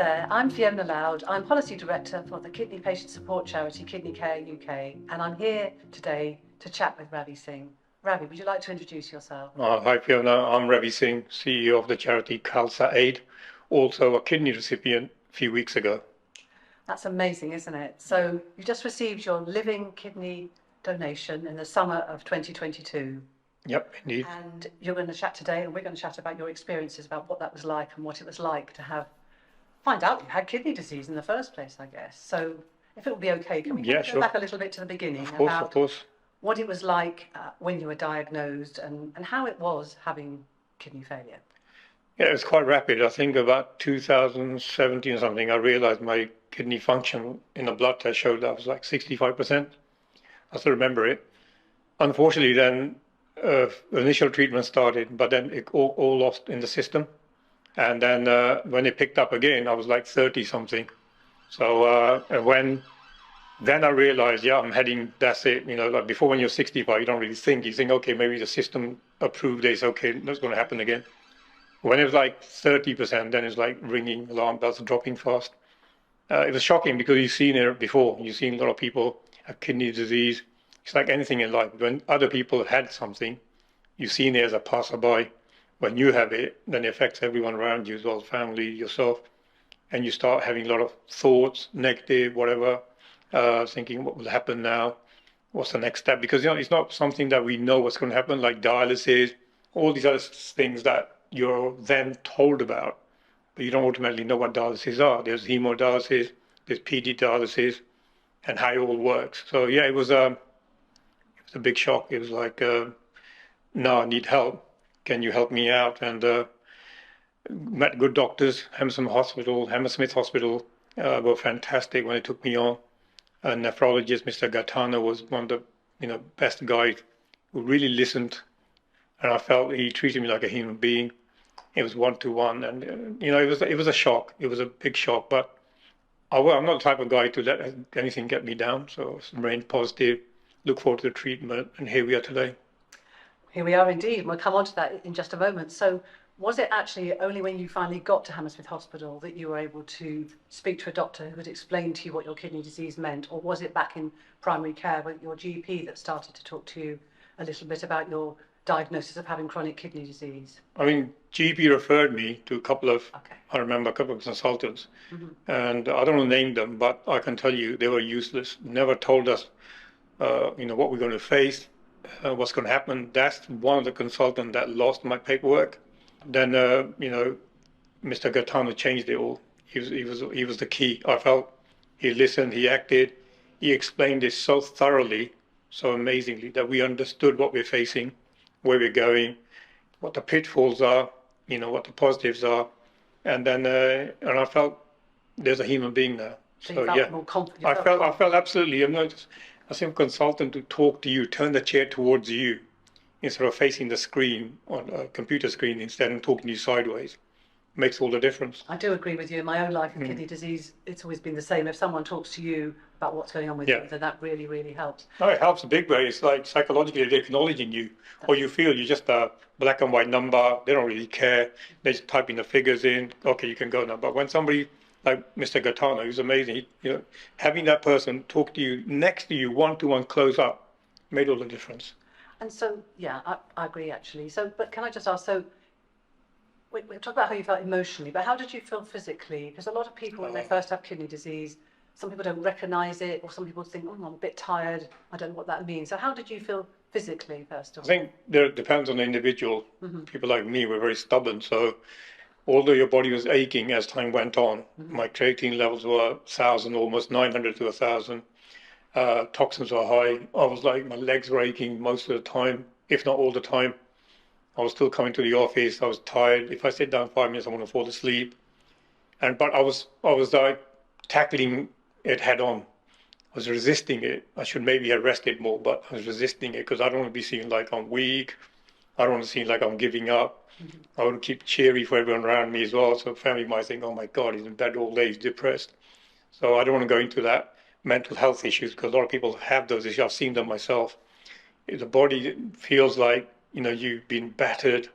there, I'm Fiona Loud. I'm Policy Director for the Kidney Patient Support Charity Kidney Care UK, and I'm here today to chat with Ravi Singh. Ravi, would you like to introduce yourself? Hi Fiona, I'm Ravi Singh, CEO of the charity Khalsa Aid, also a kidney recipient a few weeks ago. That's amazing, isn't it? So you just received your living kidney donation in the summer of 2022. Yep, indeed. And you're going to chat today, and we're going to chat about your experiences, about what that was like and what it was like to find out you had kidney disease in the first place, I guess. So if it would be okay, can we go back a little bit to the beginning Of course. what it was like when you were diagnosed and how it was having kidney failure? Yeah, it was quite rapid. I think about 2017 or something, I realized my kidney function in a blood test showed that I was like 65%. I still remember it. Unfortunately, then initial treatment started, but then it all lost in the system. And then when it picked up again, I was like 30 something. So then I realized, yeah, I'm heading, that's it. You know, like before when you're 65, you don't really think. You think, okay, maybe the system approved this, okay, that's going to happen again. When it was like 30%, then it's like ringing alarm bells, dropping fast. It was shocking because you've seen it before. You've seen a lot of people have kidney disease. It's like anything in life. When other people have had something, you've seen it as a passerby. When you have it, then it affects everyone around you as well, family, yourself. And you start having a lot of thoughts, negative, whatever, thinking what will happen now, what's the next step? Because it's not something that we know what's going to happen, like dialysis, all these other things that you're then told about, but you don't ultimately know what dialysis are. There's hemodialysis, there's PD dialysis, and how it all works. So yeah, it was a big shock. It was like, no, I need help. Can you help me out? And met good doctors. Hammersmith Hospital were fantastic when they took me on. A nephrologist, Mr. Gaetano, was one of the best guys who really listened, and I felt he treated me like a human being. It was one-to-one, and it was a shock. It was a big shock, but I'm not the type of guy to let anything get me down. So remain positive, look forward to the treatment, and here we are today. Here we are indeed. We'll come on to that in just a moment. So was it actually only when you finally got to Hammersmith Hospital that you were able to speak to a doctor who could explain to you what your kidney disease meant? Or was it back in primary care with your GP that started to talk to you a little bit about your diagnosis of having chronic kidney disease? I mean, GP referred me to I remember a couple of consultants, and I don't want to name them, but I can tell you they were useless. Never told us, what we're going to face, what's going to happen. That's one of the consultants that lost my paperwork. Then, Mr. Gaetano changed it all. He was the key. I felt he listened, he acted, he explained it so thoroughly, so amazingly that we understood what we're facing, where we're going, what the pitfalls are, what the positives are, and then and I felt there's a human being there. So you felt more confident. I felt absolutely. I'm not a simple consultant to talk to you, turn the chair towards you, instead of facing the screen on a computer screen instead and talking to you sideways. Makes all the difference. I do agree with you. In my own life with kidney disease, it's always been the same. If someone talks to you about what's going on with you, then that really, really helps. No, it helps a big way. It's like psychologically they're acknowledging you, or you feel you're just a black and white number. They don't really care. They just typing the figures in. Okay, you can go now. But when somebody like Mr. Gaetano, who's amazing, having that person talk to you next to you, one-to-one, close up, made all the difference. And so, yeah, I agree actually. So, but can I just ask, so we talked about how you felt emotionally, but how did you feel physically? Because a lot of people, when they first have kidney disease, some people don't recognise it, or some people think, oh, I'm a bit tired, I don't know what that means. So how did you feel physically, first of all? I think it depends on the individual. People like me were very stubborn, so although your body was aching as time went on, my creatine levels were 1,000, almost 900 to 1,000. Toxins were high. I was like, my legs were aching most of the time, if not all the time. I was still coming to the office. I was tired. If I sit down 5 minutes, I want to fall asleep. But I was like tackling it head on. I was resisting it. I should maybe have rested more, but I was resisting it because I don't want to be seen like I'm weak. I don't want to seem like I'm giving up. I want to keep cheery for everyone around me as well. So family might think, oh my God, he's in bed all day, he's depressed. So I don't want to go into that mental health issues because a lot of people have those issues. I've seen them myself. The body feels like, you've been battered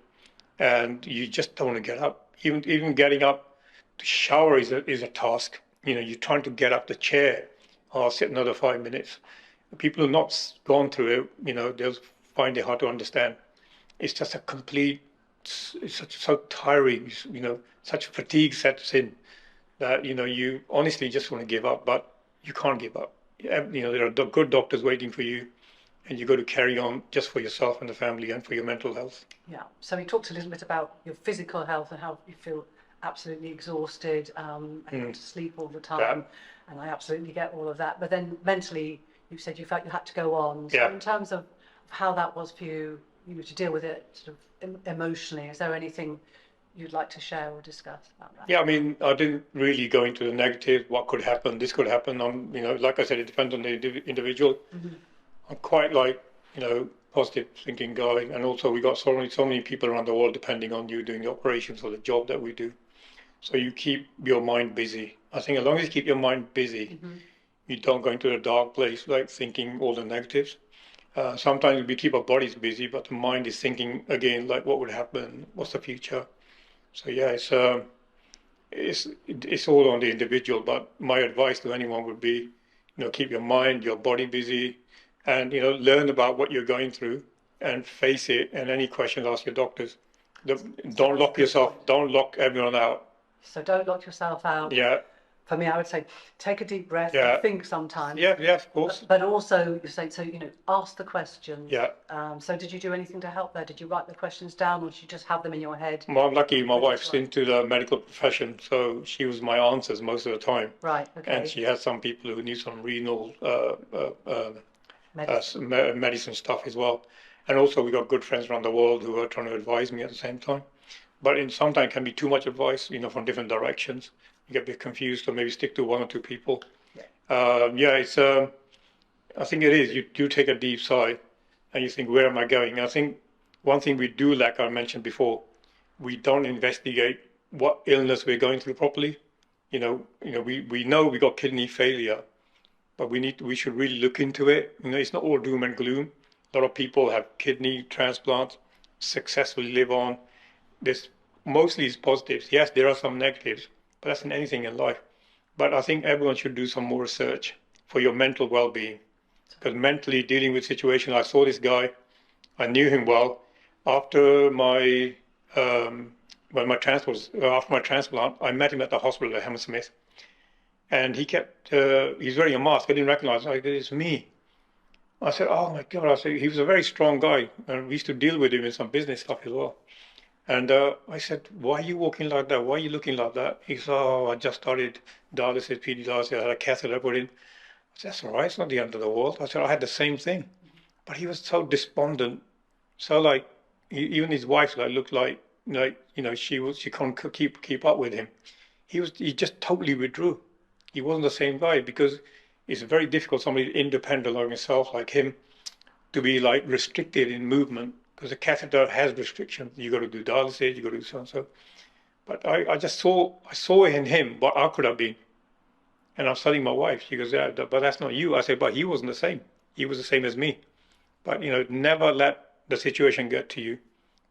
and you just don't want to get up. Even getting up The shower is a task. You're trying to get up the chair. I'll sit another 5 minutes. People who've not gone through it, they'll find it hard to understand. It's just a complete, it's so tiring, such fatigue sets in that, you honestly just want to give up, but you can't give up. There are good doctors waiting for you, and you've got to carry on just for yourself and the family and for your mental health. Yeah. So we talked a little bit about your physical health and how you feel absolutely exhausted and have to sleep all the time. And I absolutely get all of that. But then mentally, you said you felt you had to go on. So in terms of how that was for you, to deal with it sort of emotionally, is there anything you'd like to share or discuss about that? Yeah, I mean, I didn't really go into the negative, what could happen, this could happen. Like I said, it depends on the individual. I'm quite positive thinking guy. And also we got so many people around the world depending on you doing the operations or the job that we do. So you keep your mind busy. I think as long as you keep your mind busy, you don't go into a dark place, like thinking all the negatives. Sometimes we keep our bodies busy, but the mind is thinking again, like what would happen, what's the future. So yeah, it's all on the individual. But my advice to anyone would be, keep your mind, your body busy, and learn about what you're going through and face it. And any questions, ask your doctors. Don't lock yourself. Don't lock everyone out. So don't lock yourself out. Yeah. For me, I would say take a deep breath Yeah. and think sometimes. Yeah, of course. But also, you say, so, ask the questions. Yeah. So did you do anything to help there? Did you write the questions down, or did you just have them in your head? Well, I'm lucky my wife's into the medical profession, so she was my answers most of the time. Right, okay. And she has some people who need some renal Medicine. medicine stuff as well. And also we got good friends around the world who are trying to advise me at the same time. But sometimes can be too much advice, from different directions. You get a bit confused, so maybe stick to one or two people. Yeah. I think it is. You take a deep sigh and you think, where am I going? I think one thing we do, like I mentioned before, we don't investigate what illness we're going through properly. We know we got kidney failure, but we should really look into it. It's not all doom and gloom. A lot of people have kidney transplants, successfully live on. This mostly is positives. Yes, there are some negatives, but that's in anything in life. But I think everyone should do some more research for your mental well-being. Because mentally dealing with situations, I saw this guy, I knew him well. After my after my transplant, I met him at the hospital at Hammersmith, and he's wearing a mask. I didn't recognize him. I said, it's me. I said, oh my God. I said, he was a very strong guy, and we used to deal with him in some business stuff as well. And I said, why are you walking like that? Why are you looking like that? He said, oh, I just started dialysis, PD dialysis. I had a catheter put in. I said, that's all right. It's not the end of the world. I said, I had the same thing. But he was so despondent. So even his wife looked like she couldn't keep up with him. He just totally withdrew. He wasn't the same guy, because it's very difficult, somebody independent like himself, like him, to be restricted in movement. Because the catheter has restrictions. You got to do dialysis, you got to do so and so. But I saw in him what I could have been. And I was telling my wife, she goes, yeah, but that's not you. I said, but he wasn't the same. He was the same as me. But, never let the situation get to you.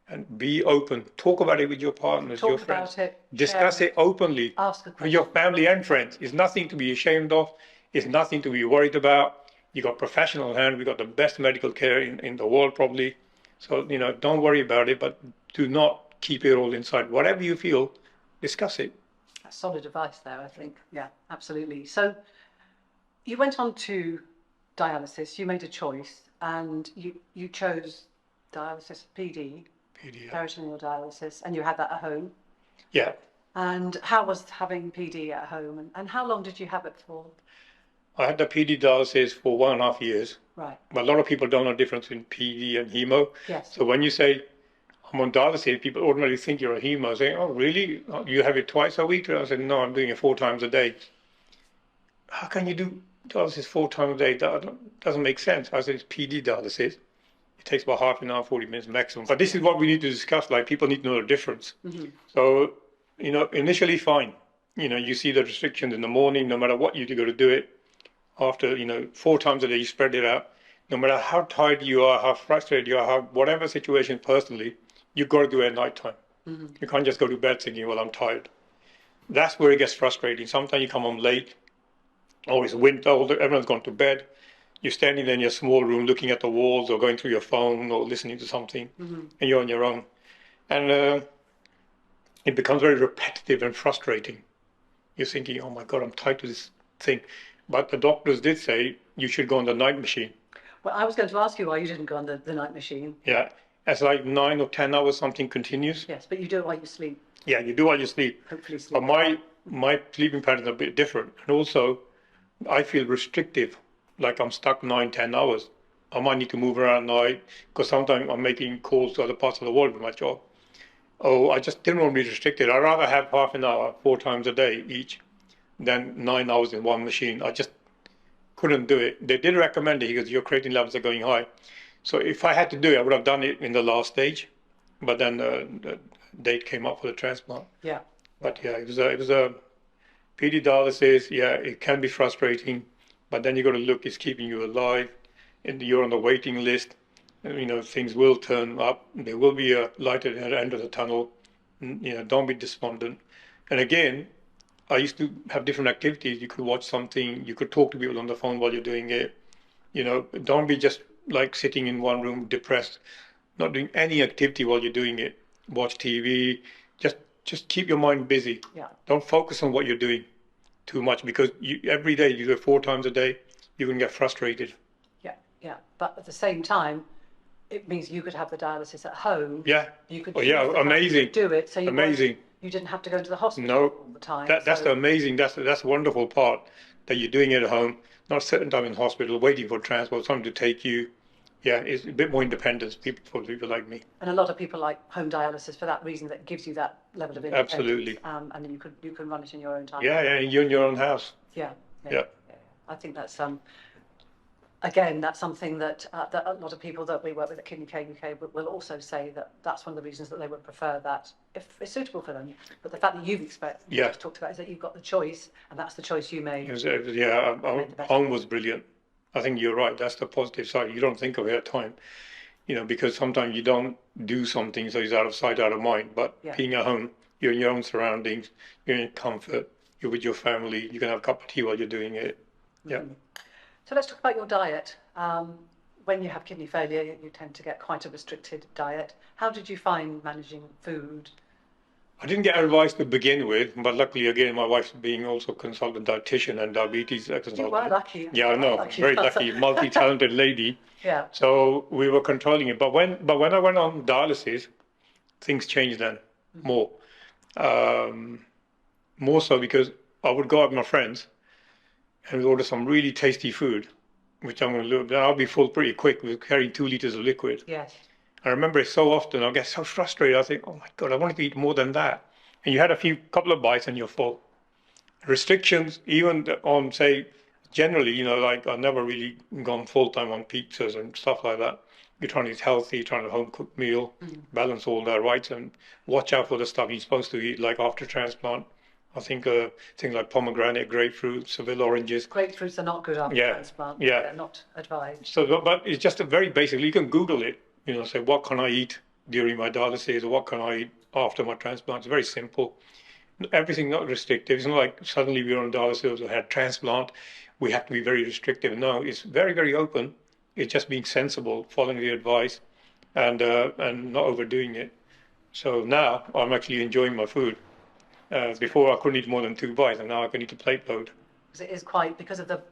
And be open. Talk about it with your partners, your friends. Discuss it openly. Ask a question. With your family and friends. It's nothing to be ashamed of. It's nothing to be worried about. You got professional hand. We got the best medical care in the world, probably. So, don't worry about it, but do not keep it all inside. Whatever you feel, discuss it. That's solid advice there, I think. Yeah, absolutely. So you went on to dialysis. You made a choice, and you chose dialysis, PD, peritoneal dialysis, and you had that at home. Yeah. And how was having PD at home, and how long did you have it for? I had the PD dialysis for 1.5 years. Right. But a lot of people don't know the difference between PD and hemo. Yes. So when you say, I'm on dialysis, people automatically think you're a hemo, saying, oh, really? You have it twice a week? I said, no, I'm doing it 4 times a day. How can you do dialysis 4 times a day? That doesn't make sense. I said, it's PD dialysis. It takes about half an hour, 40 minutes maximum. But this is what we need to discuss. People need to know the difference. Mm-hmm. So, initially fine. You see the restrictions in the morning, no matter what you do, got to do it. After, 4 times a day, you spread it out. No matter how tired you are, how frustrated you are, whatever situation personally, you've got to do it at night time. Mm-hmm. You can't just go to bed thinking, well, I'm tired. That's where it gets frustrating. Sometimes you come home late, oh, it's winter, everyone's gone to bed. You're standing there in your small room looking at the walls or going through your phone or listening to something, and you're on your own. And it becomes very repetitive and frustrating. You're thinking, oh my God, I'm tied to this thing. But the doctors did say you should go on the night machine. Well, I was going to ask you why you didn't go on the night machine. Yeah, it's like 9 or 10 hours, something continuous. Yes, but you do it while you sleep. Yeah, you do while you sleep. Hopefully sleep. But my sleeping patterns are a bit different. And also, I feel restrictive, like I'm stuck 9, 10 hours. I might need to move around at night because sometimes I'm making calls to other parts of the world with my job. Oh, I just didn't want to be restricted. I'd rather have half an hour, 4 times a day each, than 9 hours in one machine. I just couldn't do it. They did recommend it because your creatine levels are going high. So if I had to do it, I would have done it in the last stage. But then the date came up for the transplant. Yeah. But yeah, it was a PD dialysis. Yeah, it can be frustrating, but then you got to look. It's keeping you alive, and you're on the waiting list. And, things will turn up. There will be a light at the end of the tunnel. Don't be despondent. And again, I used to have different activities. You could watch something. You could talk to people on the phone while you're doing it. Don't be just like sitting in one room depressed, not doing any activity while you're doing it. Watch TV. Just keep your mind busy. Yeah. Don't focus on what you're doing too much because every day you do it 4 times a day, you're going to get frustrated. Yeah, yeah. But at the same time, it means you could have the dialysis at home. Yeah. You could. Oh, yeah. Amazing. Do it. So amazing. You didn't have to go into the hospital No, all the time. That's the amazing. That's the wonderful part that you're doing it at home, not sitting down in hospital waiting for transport, someone to take you. Yeah, it's a bit more independence for people like me. And a lot of people like home dialysis for that reason, that gives you that level of independence. Absolutely. And then you can run it in your own time. Yeah, yeah, you're in your own house. Yeah. Yeah. I think that's again, that's something that a lot of people that we work with at Kidney Care UK will also say that that's one of the reasons that they would prefer that if it's suitable for them. But the fact that you've just talked about is that you've got the choice, and that's the choice you made. Home was brilliant. I think you're right. That's the positive side. You don't think of it at time, because sometimes you don't do something, so it's out of sight, out of mind. But being at home, you're in your own surroundings, you're in comfort, you're with your family, you can have a cup of tea while you're doing it. Yeah. Mm-hmm. So let's talk about your diet. When you have kidney failure, you tend to get quite a restricted diet. How did you find managing food? I didn't get advice to begin with, but luckily, again, my wife's being also consultant dietitian and diabetes consultant. You were lucky. Yeah, I know. Very lucky, multi-talented lady. Yeah. So we were controlling it. But when I went on dialysis, things changed then more. More so because I would go out with my friends and we'd order some really tasty food, which I'm going to look. I'll be full pretty quick. We're carrying 2 liters of liquid. Yes. I remember it so often. I get so frustrated. I think, oh my God, I wanted to eat more than that. And you had couple of bites and you're full. Restrictions, even on, say, generally, like I've never really gone full time on pizzas and stuff like that. You're trying to eat healthy, trying to home cooked meal, balance all that, right? And watch out for the stuff you're supposed to eat, like after transplant. I think things like pomegranate, grapefruit, Seville oranges. Grapefruits are not good after transplant. Yeah. They're not advised. So, but it's just a very basic. You can Google it. Say what can I eat during my dialysis, or what can I eat after my transplant. It's very simple. Everything not restrictive. It's not like suddenly we're on dialysis or had transplant. We have to be very restrictive. No, it's very, very open. It's just being sensible, following the advice, and not overdoing it. So now I'm actually enjoying my food. Before I couldn't eat more than 2 bites, and now I can eat a plate load. Because it is because of the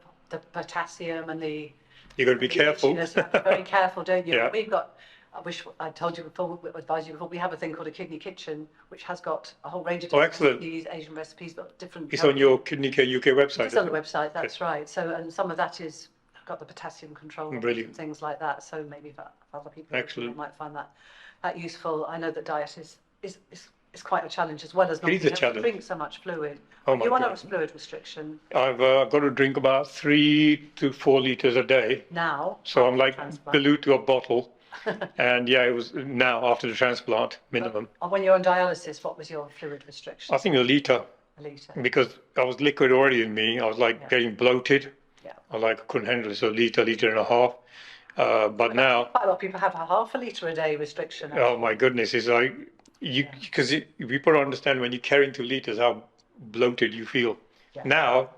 potassium and the. You've got to be careful. You have to be very careful, don't you? Yeah. We've got. I wish I told you before. Advised you before. We have a thing called a kidney kitchen, which has got a whole range of different recipes, Asian recipes, but different. It's on your Kidney Care UK website. It's on the website. That's right. So, and some of that is got the potassium control and things like that. So maybe for other people might find that useful. I know that diet is quite a challenge, as well as not being able to drink so much fluid. You want a fluid restriction? I've got to drink about 3 to 4 liters a day now. So I'm like glued to a bottle. And it was now after the transplant minimum. And when you're on dialysis, what was your fluid restriction? I think a liter. A liter. Because I was liquid already in me. I was getting bloated. Yeah. I couldn't handle it. So liter and a half. But now quite a lot of people have a half a liter a day restriction. Oh my goodness! It's like because people don't understand when you're carrying 2 liters how bloated you feel. Yeah. Now,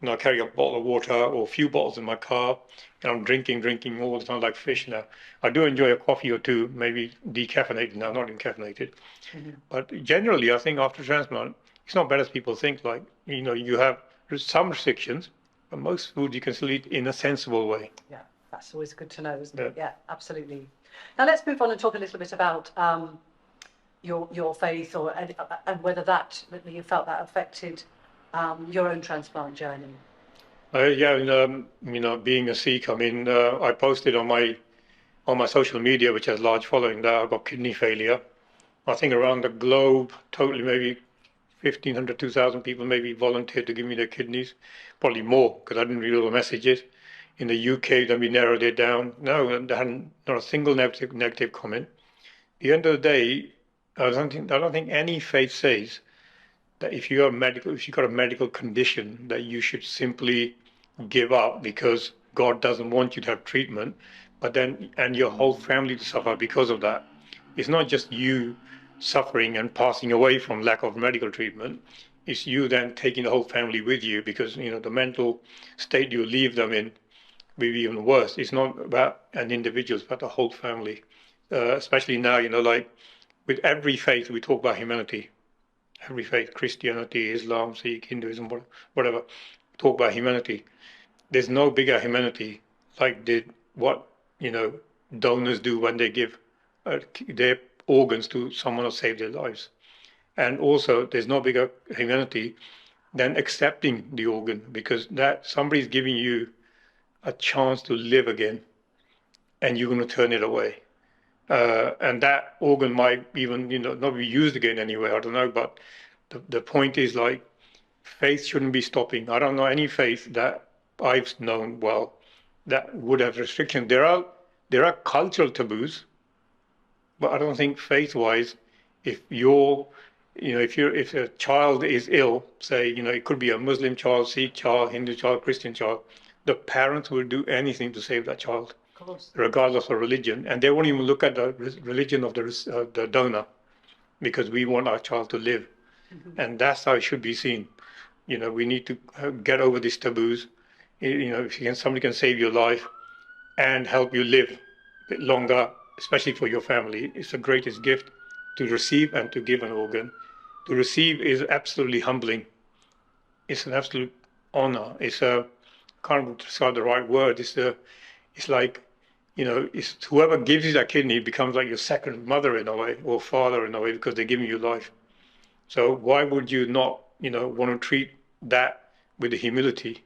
I carry a bottle of water or a few bottles in my car, and I'm drinking all the time like fish now. I do enjoy a coffee or two, maybe decaffeinated now, not caffeinated. Mhm. But generally, I think after transplant, it's not bad as people think. Like, you have some restrictions, but most food you can still eat in a sensible way. Yeah, that's always good to know, isn't Yeah. it? Yeah, absolutely. Now let's move on and talk a little bit about your faith, or and whether that you felt that affected your own transplant journey. Yeah, and, being a Sikh, I mean, I posted on my social media, which has a large following, that I've got kidney failure. I think around the globe, totally maybe 1,500, 2,000 people maybe volunteered to give me their kidneys, probably more because I didn't read all the messages. In the UK, then we narrowed it down. No, there hadn't not a single negative comment. At the end of the day, I don't think any faith says that if you've got a medical condition, that you should simply give up because God doesn't want you to have treatment, but then and your whole family to suffer because of that. It's not just you suffering and passing away from lack of medical treatment. It's you then taking the whole family with you because the mental state you leave them in will be even worse. It's not about an individual; it's about the whole family. Especially now, like with every faith, we talk about humanity. Every faith, Christianity, Islam, Sikh, Hinduism, whatever, talk about humanity. There's no bigger humanity like what donors do when they give their organs to someone to save their lives. And also, there's no bigger humanity than accepting the organ because that somebody's giving you a chance to live again, and you're going to turn it away. And that organ might even not be used again anywhere. I don't know, but the point is like faith shouldn't be stopping. I don't know any faith that I've known well that would have restrictions. There are cultural taboos, but I don't think faith-wise, if if a child is ill, say it could be a Muslim child, Sikh child, Hindu child, Christian child, the parents will do anything to save that child, Of course. regardless of religion, and they won't even look at the religion of the donor because we want our child to live, and that's how it should be seen. We need to get over these taboos. If somebody can save your life and help you live a bit longer, especially for your family, it's the greatest gift to receive and to give an organ. To receive is absolutely humbling. It's an absolute honor. Can't describe the right word. It's like, it's whoever gives you that kidney becomes like your second mother in a way, or father in a way, because they're giving you life. So why would you not, want to treat that with the humility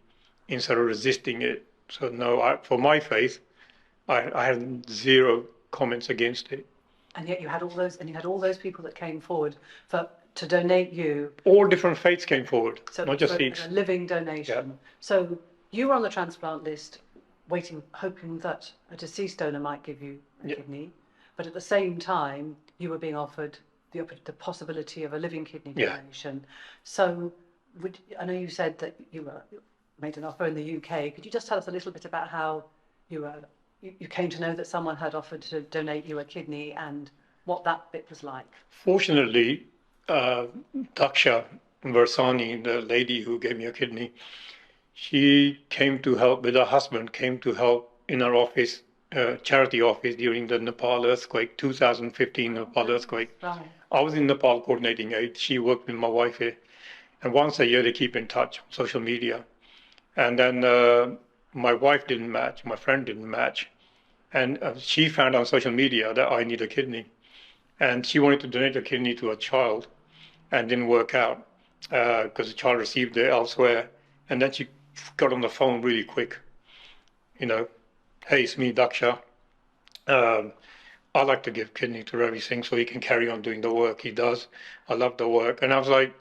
instead of resisting it? So no, for my faith, I had zero comments against it. And yet you had all those people that came forward to donate you. All different faiths came forward, So not just for Sikhs. a living donation. Yeah. So you were on the transplant list, hoping that a deceased donor might give you a Yeah. kidney, but at the same time you were being offered the possibility of a living kidney Yeah. donation. So I know you said that you made an offer in the UK. Could you just tell us a little bit about how you came to know that someone had offered to donate you a kidney and what that bit was like? Fortunately, Daksha Varsani, the lady who gave me a kidney, she came to help with her husband, came to help in our office, charity office during the Nepal earthquake, 2015 Nepal earthquake. Right. I was in Nepal coordinating aid. She worked with my wife here. And once a year they keep in touch on social media. And then my wife didn't match, my friend didn't match. And she found on social media that I need a kidney. And she wanted to donate a kidney to a child and didn't work out because the child received it elsewhere. And then she got on the phone really quick. Hey, it's me, Daksha. I'd like to give kidney to Ravi Singh so he can carry on doing the work he does. I love the work. And I was like,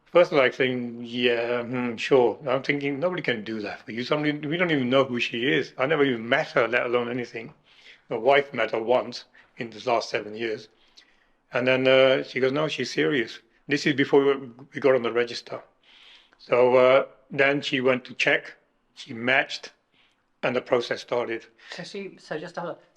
first like thinking, yeah, sure. I'm thinking nobody can do that for you. We don't even know who she is. I never even met her, let alone anything. My wife met her once in the last 7 years. And then she goes, no, she's serious. This is before we got on the register. So then she went to check, she matched, and the process started. So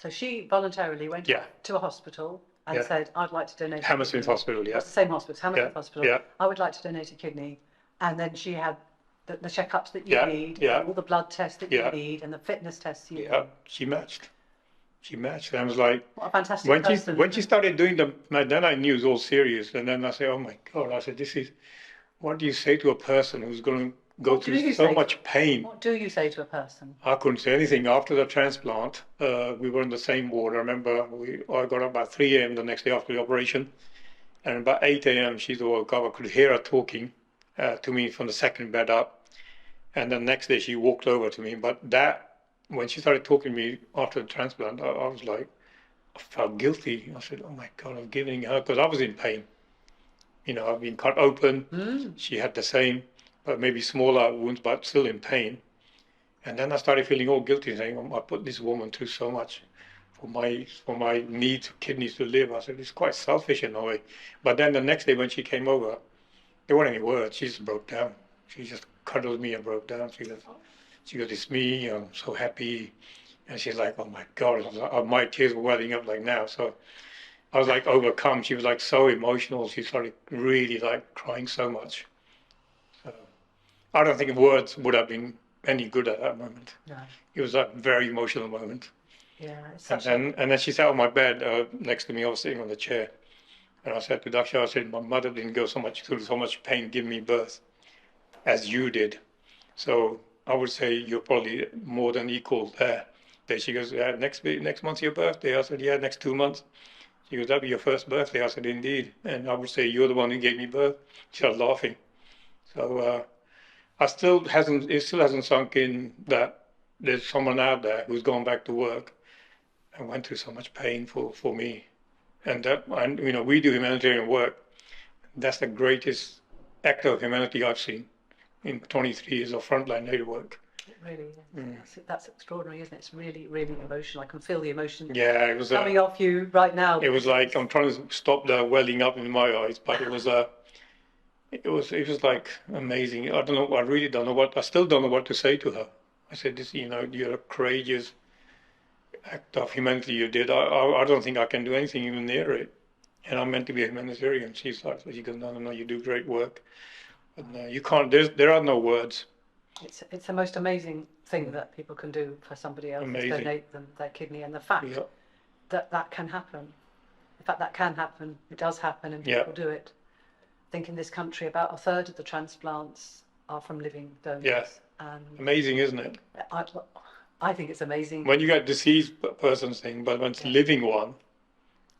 she voluntarily went Yeah. to a hospital and said, I'd like to donate Hammersmith Hospital, It's the same hospital, it's Hammersmith Hospital. Yeah. I would like to donate a kidney. And then she had the checkups that you need, Yeah. and all the blood tests that you need, and the fitness tests you need. Yeah, she matched. I was like, what a fantastic person. When she started doing them, then I knew it was all serious. And then I said, oh my God, I said, what do you say to a person who's going to go through so much pain? What do you say to a person? I couldn't say anything. After the transplant, we were in the same ward. I remember I got up about 3 a.m. the next day after the operation. And about 8 a.m. she woke up. I could hear her talking to me from the second bed up. And the next day she walked over to me. But when she started talking to me after the transplant, I was like, I felt guilty. I said, oh my God, I'm giving her, because I was in pain. You know, I've been cut open. She had the same, but maybe smaller wounds, but still in pain. And then I started feeling all guilty, saying, oh, I put this woman through so much for my need for kidneys to live. I said, it's quite selfish in a way. But then the next day when she came over, there weren't any words. She just broke down. She just cuddled me and broke down. She goes, it's me, I'm so happy. And she's like, oh my God, my tears were welling up like now. So I was like overcome. She was like so emotional. She started really like crying so much. So I don't think words would have been any good at that moment. No. It was a very emotional moment. Yeah. And then she sat on my bed next to me. I was sitting on the chair. And I said to Daksha, I said, my mother didn't go through so much pain giving me birth as you did. So I would say you're probably more than equal there. Then she goes, yeah, next month's your birthday. I said, yeah, next 2 months. She goes, that'll be your first birthday. I said, indeed. And I would say, you're the one who gave me birth. She started laughing. So it still hasn't sunk in that there's someone out there who's gone back to work and went through so much pain for me. And you know, we do humanitarian work. That's the greatest act of humanity I've seen in 23 years of frontline aid work. It really is. That's extraordinary, isn't it? It's really, really emotional. I can feel the emotion it was coming off you right now. It was like, I'm trying to stop the welling up in my eyes, but it was like amazing. I don't know. I still don't know what to say to her. I said, you know, you're a courageous act of humanity you did. I don't think I can do anything even near it. And I'm meant to be a humanitarian. She goes, no, you do great work. But no, you can't, there are no words. It's the most amazing thing that people can do for somebody else, is donate them their kidney, and the fact that can happen. In fact, that can happen. It does happen, and people do it. I think in this country, about a third of the transplants are from living donors. Yeah. And amazing, isn't it? I think it's amazing. When you get deceased person's thing, but when it's living one,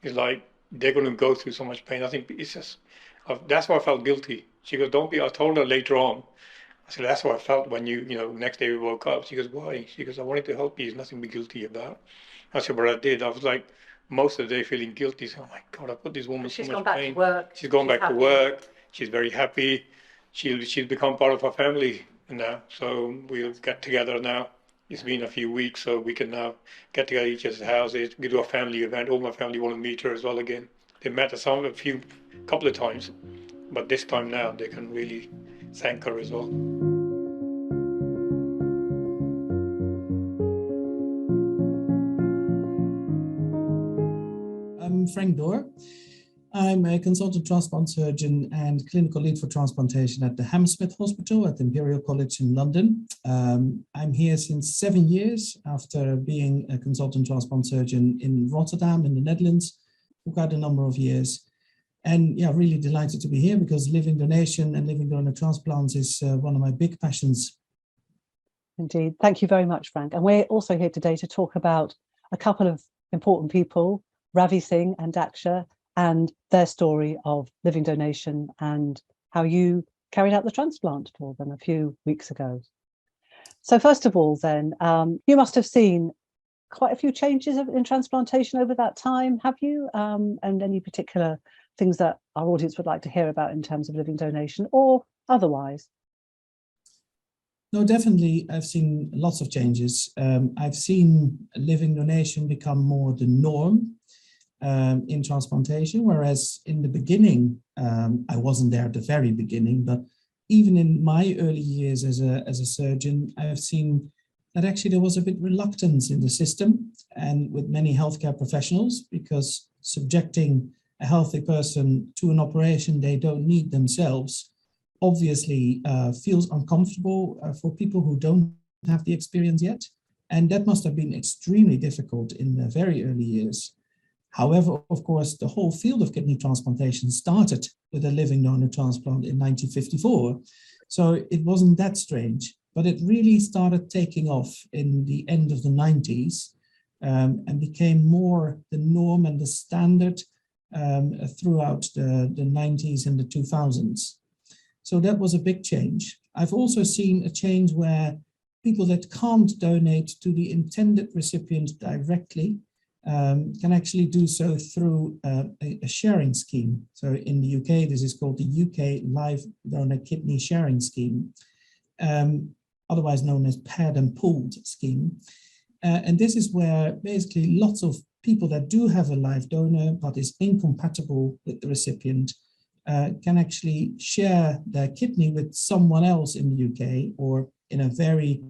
it's like they're going to go through so much pain. I think it's just, that's why I felt guilty. She goes, don't be, I told her later on, I said, that's what I felt when next day we woke up. She goes, why? She goes, I wanted to help you. There's nothing to be guilty about. I said, but I did. I was like, most of the day feeling guilty. So, oh my God, I put this woman through so much pain. She's gone back to work. She's very happy. She's become part of our family now. So we'll get together now. It's been a few weeks, so we can now get together at each other's houses. We do a family event. All my family want to meet her as well again. They met us a couple of times, but this time now they can really thank her as well. I'm Frank Dorr. I'm a consultant transplant surgeon and clinical lead for transplantation at the Hammersmith Hospital at Imperial College in London. I'm here since 7 years after being a consultant transplant surgeon in Rotterdam in the Netherlands for quite a number of years. And yeah, really delighted to be here because living donation and living donor transplants is one of my big passions. Indeed. Thank you very much, Frank. And we're also here today to talk about a couple of important people, Ravi Singh and Daksha, and their story of living donation and how you carried out the transplant for them a few weeks ago. So first of all, then, you must have seen quite a few changes in transplantation over that time, have you? And any particular things that our audience would like to hear about in terms of living donation or otherwise? No, definitely. I've seen lots of changes. I've seen living donation become more the norm in transplantation, whereas in the beginning, I wasn't there at the very beginning, but even in my early years as a surgeon, I've seen that actually there was a bit reluctance in the system and with many healthcare professionals, because subjecting a healthy person to an operation they don't need themselves obviously feels uncomfortable for people who don't have the experience yet. And that must have been extremely difficult in the very early years. However, of course, the whole field of kidney transplantation started with a living donor transplant in 1954. So it wasn't that strange, but it really started taking off in the end of the 90s and became more the norm and the standard throughout the 90s and the 2000s. So that was a big change. I've also seen a change where people that can't donate to the intended recipient directly can actually do so through a sharing scheme. So in the UK, this is called the UK Live Donor Kidney Sharing Scheme, otherwise known as paired and pooled scheme. And this is where basically lots of people that do have a live donor but is incompatible with the recipient can actually share their kidney with someone else in the UK, or in a very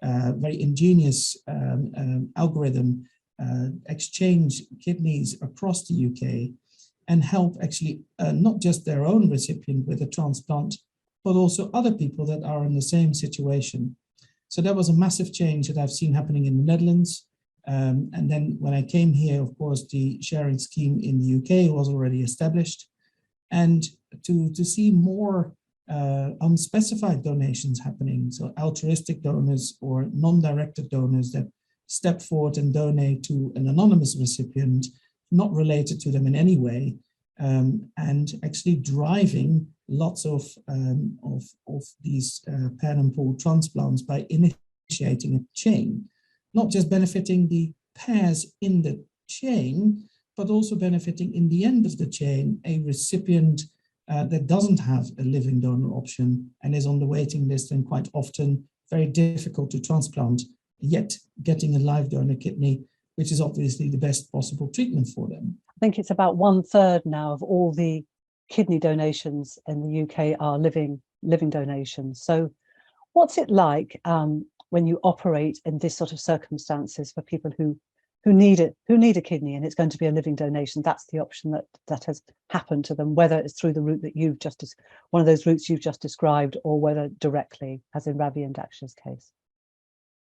ingenious algorithm, exchange kidneys across the UK and help actually not just their own recipient with a transplant, but also other people that are in the same situation. So that was a massive change that I've seen happening in the Netherlands. And then when I came here, of course, the sharing scheme in the UK was already established. And to see more unspecified donations happening, so altruistic donors or non-directed donors that step forward and donate to an anonymous recipient, not related to them in any way, and actually driving lots of these paired and pooled transplants by initiating a chain, not just benefiting the pairs in the chain, but also benefiting in the end of the chain a recipient that doesn't have a living donor option and is on the waiting list and quite often very difficult to transplant, yet getting a live donor kidney, which is obviously the best possible treatment for them. I think it's about 1/3 now of all the kidney donations in the UK are living donations. So what's it like when you operate in this sort of circumstances for people who need a kidney and it's going to be a living donation? That's the option that has happened to them, whether it's through the route that you've just, one of those routes you've just described, or whether directly, as in Ravi and Daksha's case.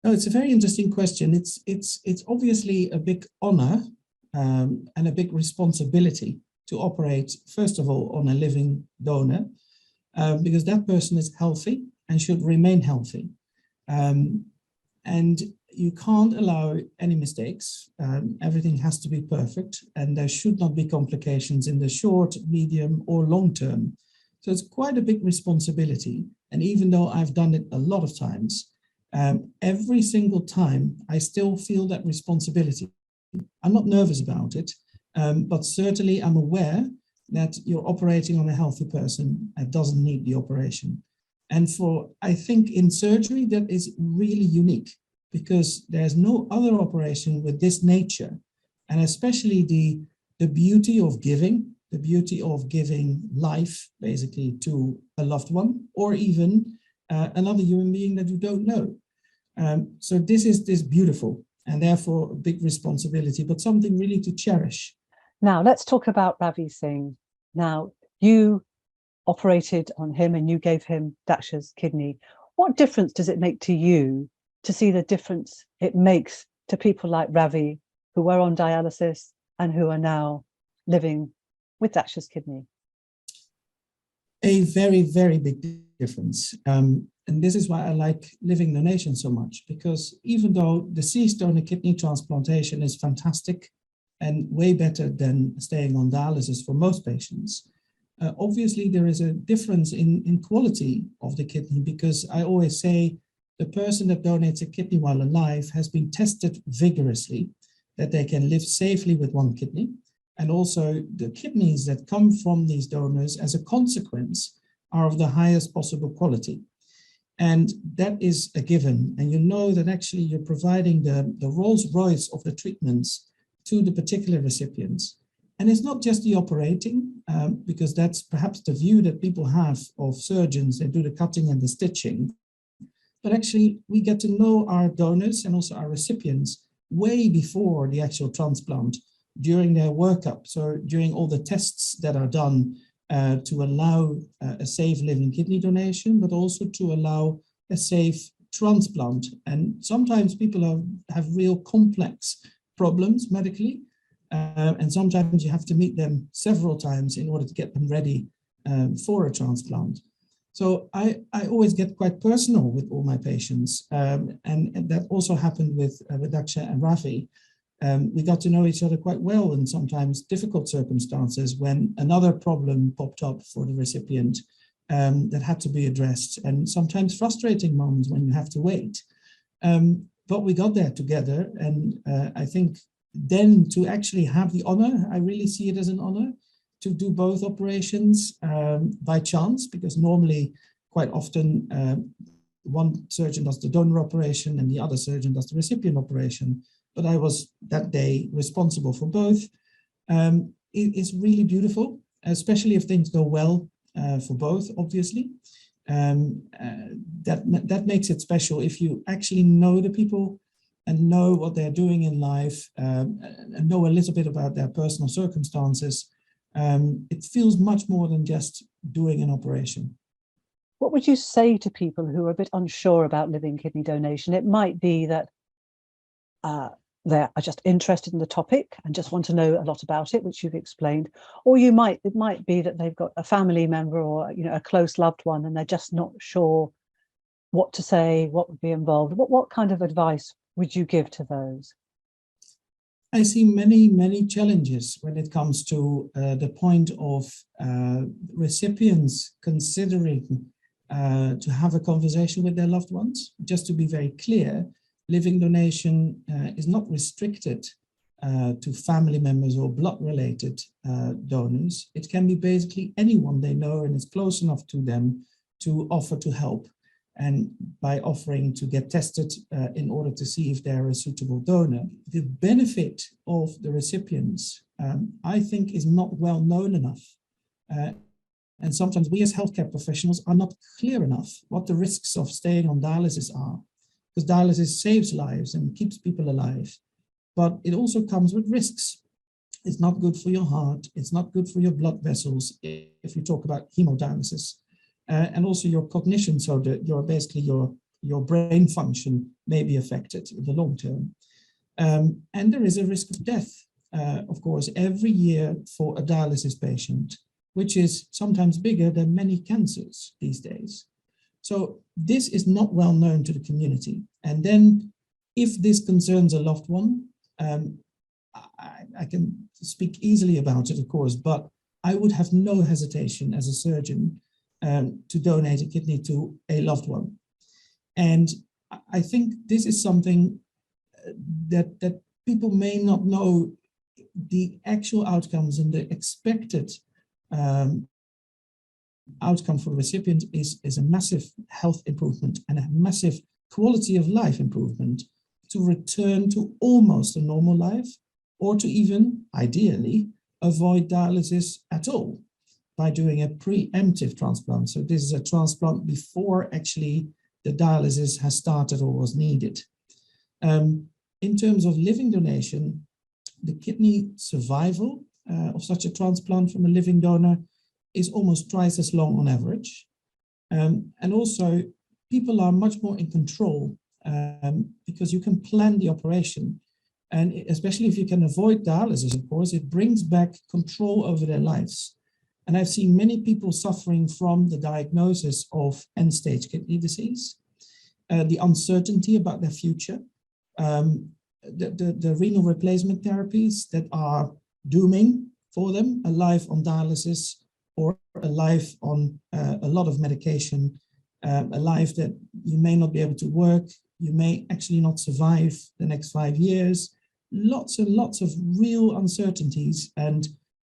No, it's a very interesting question. It's obviously a big honor and a big responsibility to operate, first of all, on a living donor, because that person is healthy and should remain healthy. And you can't allow any mistakes. Everything has to be perfect, and there should not be complications in the short, medium, or long term. So it's quite a big responsibility. And even though I've done it a lot of times, every single time I still feel that responsibility. I'm not nervous about it, but certainly I'm aware that you're operating on a healthy person that doesn't need the operation. And I think in surgery, that is really unique, because there's no other operation with this nature. And especially the beauty of giving life basically to a loved one, or even another human being that you don't know. So this is beautiful, and therefore a big responsibility, but something really to cherish. Now let's talk about Ravi Singh. Now you operated on him and you gave him Daksha's kidney. What difference does it make to you to see the difference it makes to people like Ravi, who were on dialysis and who are now living with Daksha's kidney? A very, very big difference. And this is why I like living donation so much, because even though deceased donor kidney transplantation is fantastic and way better than staying on dialysis for most patients, obviously there is a difference in quality of the kidney, because I always say the person that donates a kidney while alive has been tested vigorously that they can live safely with one kidney. And also the kidneys that come from these donors as a consequence are of the highest possible quality. And that is a given. And you know that actually you're providing the Rolls Royce of the treatments to the particular recipients. And it's not just the operating, because that's perhaps the view that people have of surgeons. They do the cutting and the stitching. but actually we get to know our donors and also our recipients way before the actual transplant, during their workup. So during all the tests that are done to allow a safe living kidney donation, but also to allow a safe transplant. And sometimes people have real complex problems medically, and sometimes you have to meet them several times in order to get them ready for a transplant. So I always get quite personal with all my patients, and that also happened with Daksha and Ravi. We got to know each other quite well in sometimes difficult circumstances when another problem popped up for the recipient that had to be addressed, and sometimes frustrating moments when you have to wait. But we got there together, and I think then to actually have the honor, I really see it as an honor to do both operations by chance, because normally quite often one surgeon does the donor operation and the other surgeon does the recipient operation. But I was that day responsible for both. It's really beautiful, especially if things go well for both, obviously. That makes it special if you actually know the people and know what they're doing in life, and know a little bit about their personal circumstances. It feels much more than just doing an operation. What would you say to people who are a bit unsure about living kidney donation? It might be that they're just interested in the topic and just want to know a lot about it, which you've explained, or it might be that they've got a family member or a close loved one and they're just not sure what to say, what would be involved. What kind of advice would you give to those? I see many challenges when it comes to the point of recipients considering to have a conversation with their loved ones. Just to be very clear, living donation is not restricted to family members or blood-related donors. It can be basically anyone they know and is close enough to them to offer to help, and by offering to get tested in order to see if they're a suitable donor. The benefit of the recipients, I think, is not well known enough. And sometimes we as healthcare professionals are not clear enough what the risks of staying on dialysis are, because dialysis saves lives and keeps people alive, but it also comes with risks. It's not good for your heart. It's not good for your blood vessels if you talk about hemodialysis. And also your cognition, so that your brain function may be affected in the long term. And there is a risk of death, of course, every year for a dialysis patient, which is sometimes bigger than many cancers these days. So this is not well known to the community. And then if this concerns a loved one, I can speak easily about it, of course, but I would have no hesitation as a surgeon to donate a kidney to a loved one. And I think this is something that people may not know. The actual outcomes and the expected outcome for the recipient is a massive health improvement and a massive quality of life improvement to return to almost a normal life, or to even, ideally, avoid dialysis at all by doing a preemptive transplant. So this is a transplant before actually the dialysis has started or was needed. In terms of living donation, the kidney survival of such a transplant from a living donor is almost twice as long on average. And also, people are much more in control because you can plan the operation. And especially if you can avoid dialysis, of course, it brings back control over their lives. And I've seen many people suffering from the diagnosis of end-stage kidney disease, the uncertainty about their future, the renal replacement therapies that are dooming for them, a life on dialysis or a life on a lot of medication, a life that you may not be able to work, you may actually not survive the next 5 years, lots and lots of real uncertainties. And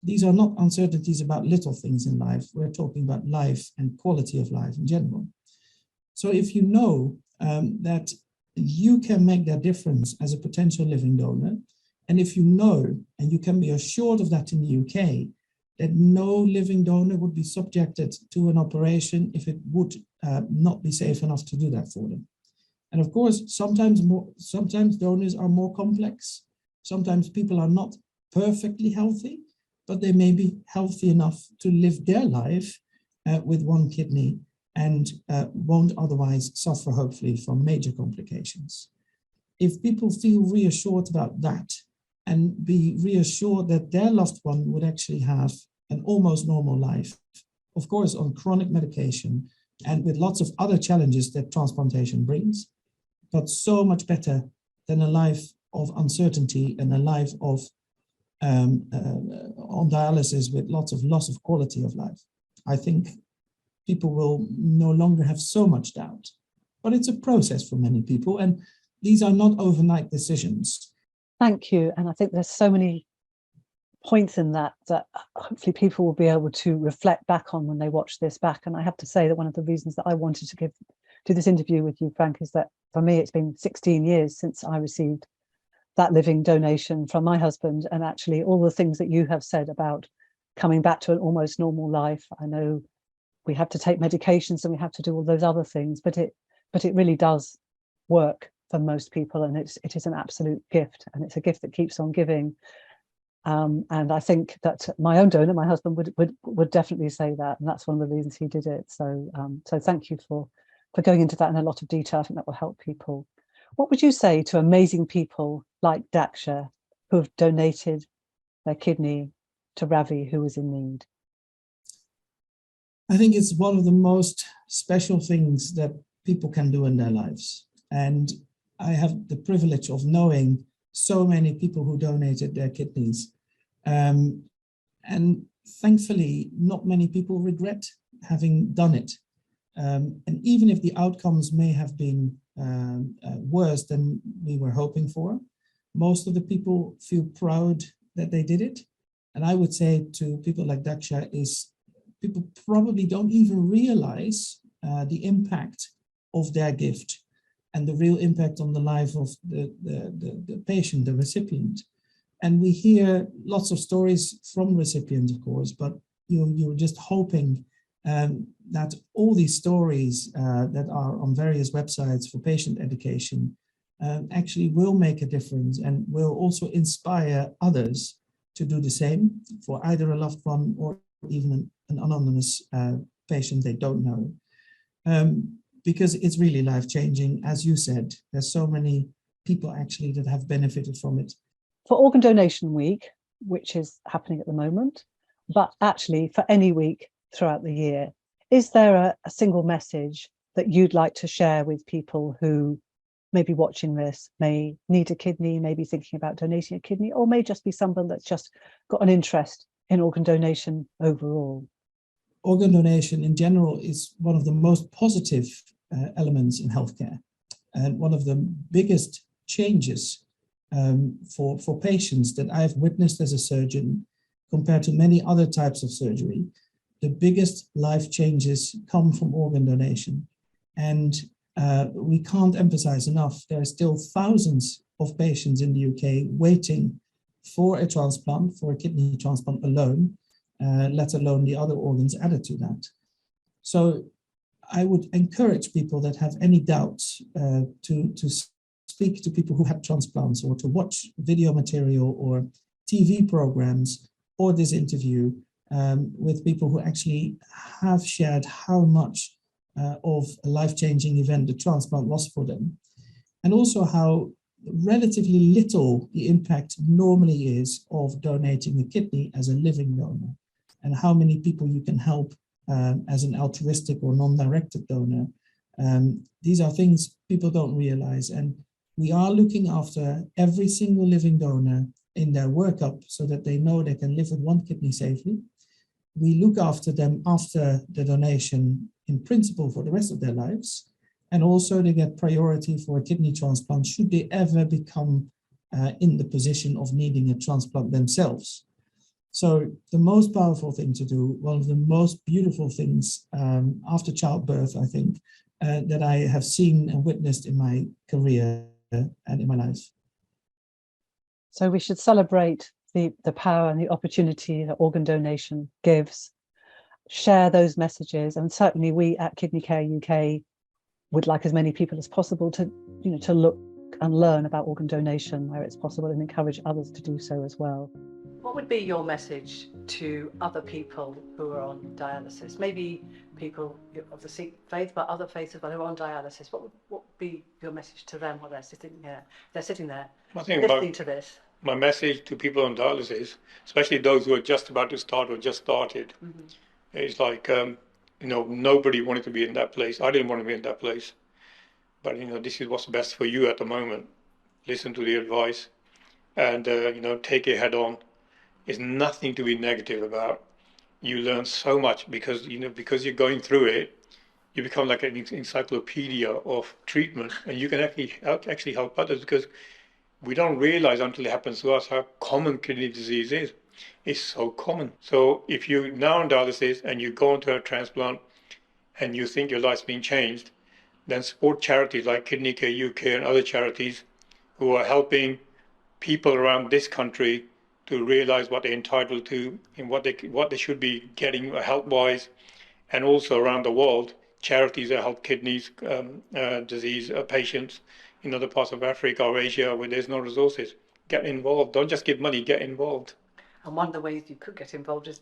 these are not uncertainties about little things in life. We're talking about life and quality of life in general. So if you know that you can make that difference as a potential living donor, and if you know, and you can be assured of that in the UK, that no living donor would be subjected to an operation if it would not be safe enough to do that for them. And of course, sometimes donors are more complex. Sometimes people are not perfectly healthy, but they may be healthy enough to live their life with one kidney and won't otherwise suffer, hopefully, from major complications. If people feel reassured about that and be reassured that their loved one would actually have an almost normal life, of course, on chronic medication and with lots of other challenges that transplantation brings, but so much better than a life of uncertainty and a life of on dialysis with lots of loss of quality of life. I think people will no longer have so much doubt, but it's a process for many people, and these are not overnight decisions. Thank you. And I think there's so many points in that hopefully people will be able to reflect back on when they watch this back. And I have to say that one of the reasons that I wanted to do this interview with you, Frank, is that for me, it's been 16 years since I received that living donation from my husband. And actually all the things that you have said about coming back to an almost normal life. I know we have to take medications and we have to do all those other things, but it really does work for most people. And it is an absolute gift, and it's a gift that keeps on giving. And I think that my own donor, my husband, would definitely say that, and that's one of the reasons he did it. So thank you for going into that in a lot of detail. I think that will help people. What would you say to amazing people like Daksha who have donated their kidney to Ravi, who was in need? I think it's one of the most special things that people can do in their lives. And I have the privilege of knowing so many people who donated their kidneys. And thankfully, not many people regret having done it. And even if the outcomes may have been worse than we were hoping for, most of the people feel proud that they did it. And I would say to people like Daksha is people probably don't even realize the impact of their gift and the real impact on the life of the patient, the recipient. And we hear lots of stories from recipients, of course, but you're just hoping that all these stories that are on various websites for patient education actually will make a difference and will also inspire others to do the same for either a loved one or even an anonymous patient they don't know. Because it's really life-changing. As you said, there's so many people actually that have benefited from it. For Organ Donation Week, which is happening at the moment, but actually for any week throughout the year, is there a single message that you'd like to share with people who may be watching this, may need a kidney, may be thinking about donating a kidney, or may just be someone that's just got an interest in organ donation overall? Organ donation in general is one of the most positive elements in healthcare, and one of the biggest changes for patients that I've witnessed as a surgeon compared to many other types of surgery. The biggest life changes come from organ donation, and we can't emphasize enough, there are still thousands of patients in the UK waiting for a transplant, for a kidney transplant alone, let alone the other organs added to that. So I would encourage people that have any doubts to speak to people who had transplants, or to watch video material or TV programs or this interview with people who actually have shared how much of a life-changing event the transplant was for them, and also how relatively little the impact normally is of donating a kidney as a living donor, and how many people you can help as an altruistic or non-directed donor. These are things people don't realize, and we are looking after every single living donor in their workup so that they know they can live with one kidney safely. We look after them after the donation in principle for the rest of their lives, and also they get priority for a kidney transplant should they ever become in the position of needing a transplant themselves. So the most powerful thing to do, one of the most beautiful things after childbirth, I think, that I have seen and witnessed in my career and in my life. So we should celebrate the power and the opportunity that organ donation gives, share those messages, and certainly we at Kidney Care UK would like as many people as possible to, to look and learn about organ donation where it's possible, and encourage others to do so as well. What would be your message to other people who are on dialysis? Maybe people of the Sikh faith, but other faiths as well who are on dialysis. What would be your message to them while they're sitting there? They're sitting there listening to this. My message to people on dialysis, especially those who are just about to start or just started, is like, nobody wanted to be in that place. I didn't want to be in that place. But, this is what's best for you at the moment. Listen to the advice and, take it head on. There's nothing to be negative about. You learn so much because you're going through it, you become like an encyclopedia of treatment, and you can actually help others, because we don't realize until it happens to us how common kidney disease is. It's so common. So if you're now on dialysis and you go into a transplant and you think your life's been changed, then support charities like Kidney Care UK and other charities who are helping people around this country to realize what they're entitled to and what they should be getting health-wise, and also around the world, charities that help kidneys disease patients in other parts of Africa or Asia where there's no resources. Get involved. Don't just give money, get involved. And one of the ways you could get involved is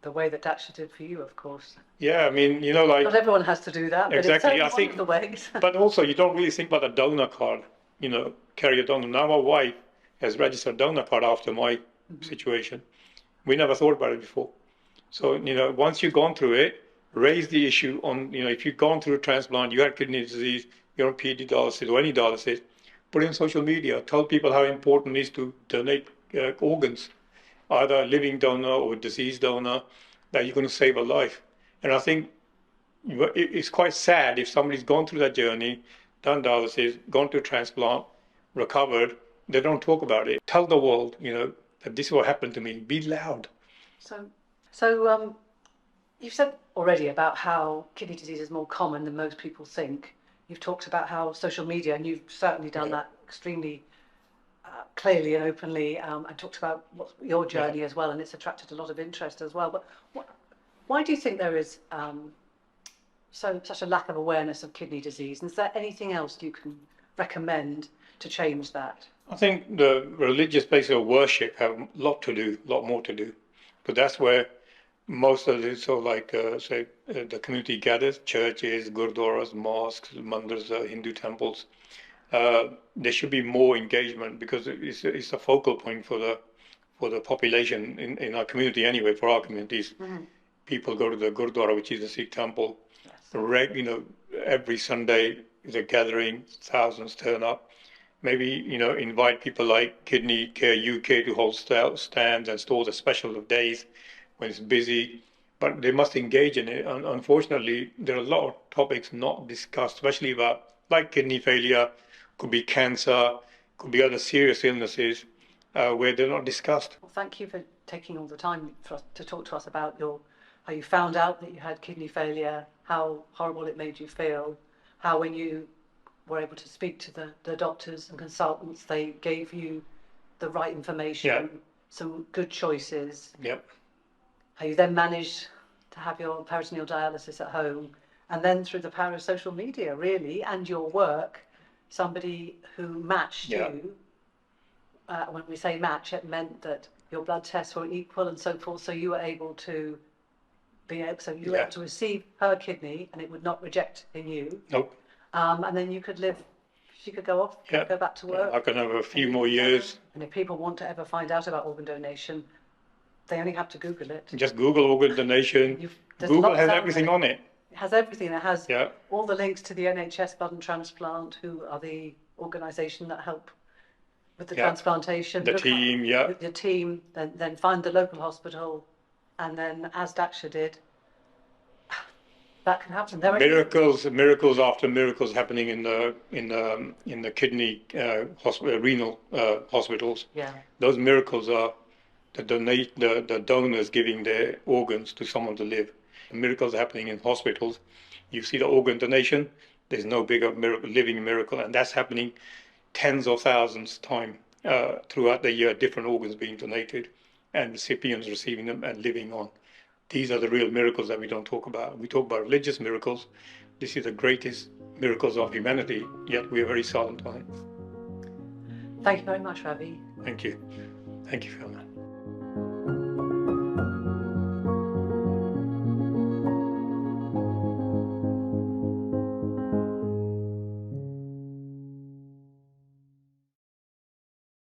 the way that Daksha did for you, of course. Yeah, I mean, like... Not everyone has to do that, but exactly. it's one of the ways. But also, you don't really think about a donor card, carry a donor. Now my wife has registered a donor card after my situation. We never thought about it before. So, once you've gone through it, raise the issue on, if you've gone through a transplant, you had kidney disease, you're on PD dialysis or any dialysis, put it in social media, tell people how important it is to donate organs, either a living donor or a deceased donor, that you're going to save a life. And I think it's quite sad if somebody's gone through that journey, done dialysis, gone to a transplant, recovered, they don't talk about it. Tell the world, that this is what happened to me. Be loud. So you've said already about how kidney disease is more common than most people think. You've talked about how social media, and you've certainly done that extremely clearly and openly, and talked about your journey as well, and it's attracted a lot of interest as well. But why do you think there is such a lack of awareness of kidney disease? And is there anything else you can recommend to change that? I think the religious places of worship have a lot more to do. But that's where most of it, so like, the community gathers, churches, gurdwaras, mosques, mandirs, Hindu temples. There should be more engagement, because it's a focal point for the population in our community anyway, for our communities. People go to the gurdwara, which is the Sikh temple. Yes. Every Sunday is a gathering, thousands turn up. Maybe, invite people like Kidney Care UK to hold stands and stores, a special of days when it's busy, but they must engage in it. And unfortunately, there are a lot of topics not discussed, especially about like kidney failure, could be cancer, could be other serious illnesses where they're not discussed. Well, thank you for taking all the time to talk to us about how you found out that you had kidney failure, how horrible it made you feel, how when you were able to speak to the doctors and consultants, they gave you the right information, some good choices. Yep. How you then managed to have your peritoneal dialysis at home, and then through the power of social media, really, and your work, somebody who matched you. When we say match, it meant that your blood tests were equal and so forth, so you were able to were able to receive her kidney, and it would not reject in you. Nope. And then you could live. She could go off, go back to work. I can have a few more years. And if people want to ever find out about organ donation, they only have to Google it. Just Google organ donation. Google has everything on it. It has everything. It has all the links to the NHS Blood and Transplant, who are the organisation that help with the transplantation. The team, With the team, then find the local hospital, and then, as Daksha did, that can happen. There miracles after miracles happening in the kidney renal hospitals. Yeah. Those miracles are the donors giving their organs to someone to live. Miracles happening in hospitals. You see the organ donation. There's no bigger living miracle, and that's happening tens of thousands time throughout the year. Different organs being donated, and recipients receiving them and living on. these are the real miracles that we don't talk about. We talk about religious miracles. This is the greatest miracles of humanity, yet we are very silent on it. Thank you very much, Ravi. Thank you. Thank you, Fiona.